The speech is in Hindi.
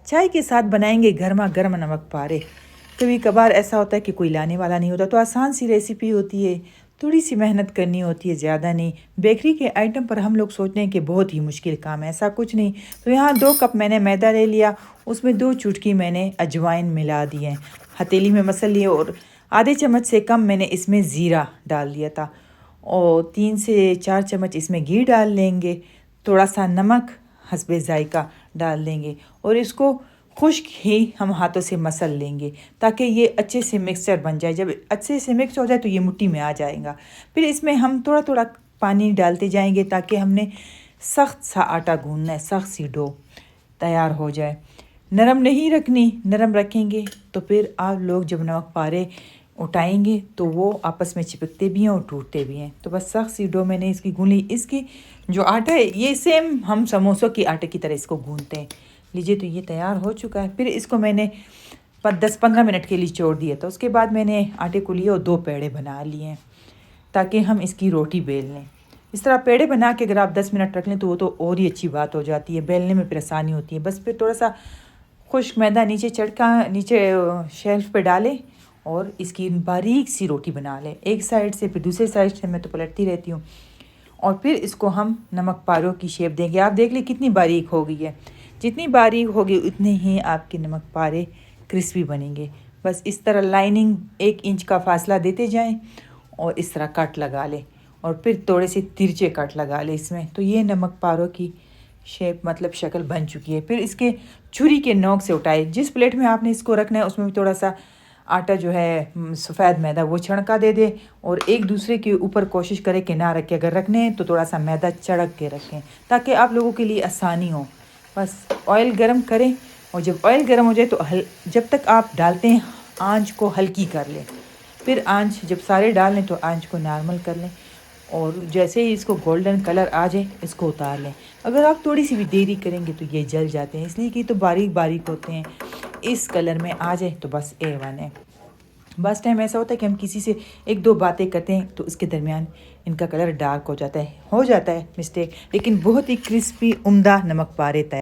चाय के साथ बनाएंगे गर्मा गर्म नमक पारे। कभी कभार ऐसा होता है कि कोई लाने वाला नहीं होता, तो आसान सी रेसिपी होती है, थोड़ी सी मेहनत करनी होती है, ज़्यादा नहीं। बेकरी के आइटम पर हम लोग सोचते हैं कि बहुत ही मुश्किल काम है, ऐसा कुछ नहीं। तो यहाँ 2 कप मैंने मैदा ले लिया, उसमें 2 चुटकी मैंने अजवाइन मिला दी है, हथेली में मसल लिए, और आधे चम्मच से कम मैंने इसमें ज़ीरा डाल दिया था, और 3 से 4 चम्मच इसमें घी डाल लेंगे। थोड़ा सा नमक हस्बे जायका डाल देंगे और इसको खुश्क ही हम हाथों से मसल लेंगे ताकि ये अच्छे से मिक्सचर बन जाए। जब अच्छे से मिक्स हो जाए तो ये मुट्ठी में आ जाएगा। फिर इसमें हम थोड़ा थोड़ा पानी डालते जाएंगे ताकि हमने सख्त सा आटा गूंदना है, सख्त सी डो तैयार हो जाए। नरम नहीं रखनी, नरम रखेंगे तो फिर आप लोग जब नमक पारे उठाएंगे तो वो आपस में चिपकते भी हैं और टूटते भी हैं। तो बस सख्त सी डो मैंने इसकी गूंद ली। इसकी जो आटा है ये सेम हम समोसों की आटे की तरह इसको गूंदते हैं। लीजिए, तो ये तैयार हो चुका है। फिर इसको मैंने 10-15 मिनट के लिए छोड़ दिया। तो उसके बाद मैंने आटे को लिए और 2 पेड़े बना लिए हैं ताकि हम इसकी रोटी बेल लें। इस तरह पेड़े बना के अगर आप 10 मिनट रख लें तो वो तो और ही अच्छी बात हो जाती है, बेलने में फिर आसानी होती है। बस फिर थोड़ा सा खुश्क मैदा नीचे शेल्फ पे डालें और इसकी बारीक सी रोटी बना लें, एक साइड से फिर दूसरे साइड से। मैं तो पलटती रहती हूँ। और फिर इसको हम नमक पारों की शेप देंगे। आप देख लें कितनी बारीक हो गई है। जितनी बारीक होगी उतने ही आपके नमक पारे क्रिस्पी बनेंगे। बस इस तरह लाइनिंग 1 इंच का फासला देते जाएं और इस तरह कट लगा लें और फिर थोड़े से तिरछे कट लगा लें इसमें। तो ये नमक पारों की शेप मतलब शक्ल बन चुकी है। फिर इसके छुरी के नोक से उठाए। जिस प्लेट में आपने इसको रखना है उसमें भी थोड़ा सा आटा जो है सफ़ेद मैदा वो छणका दे दे और एक दूसरे के ऊपर कोशिश करें कि ना रखें। अगर रखने हैं तो थोड़ा सा मैदा चढ़क के रखें ताकि आप लोगों के लिए आसानी हो। बस ऑयल गरम करें और जब ऑयल गरम हो जाए तो जब तक आप डालते हैं आंच को हल्की कर लें। फिर आंच जब सारे डाल लें तो आंच को नॉर्मल कर लें और जैसे ही इसको गोल्डन कलर आ जाए इसको उतार लें। अगर आप थोड़ी सी भी देरी करेंगे तो ये जल जाते हैं, इसलिए कि तो बारीक बारीक होते हैं। इस कलर में आ जाए तो बस A1 है। बस टाइम ऐसा होता है कि हम किसी से 1-2 बातें करते हैं तो उसके दरमियान इनका कलर डार्क हो जाता है मिस्टेक, लेकिन बहुत ही क्रिस्पी उम्दा नमक पारे तैयार।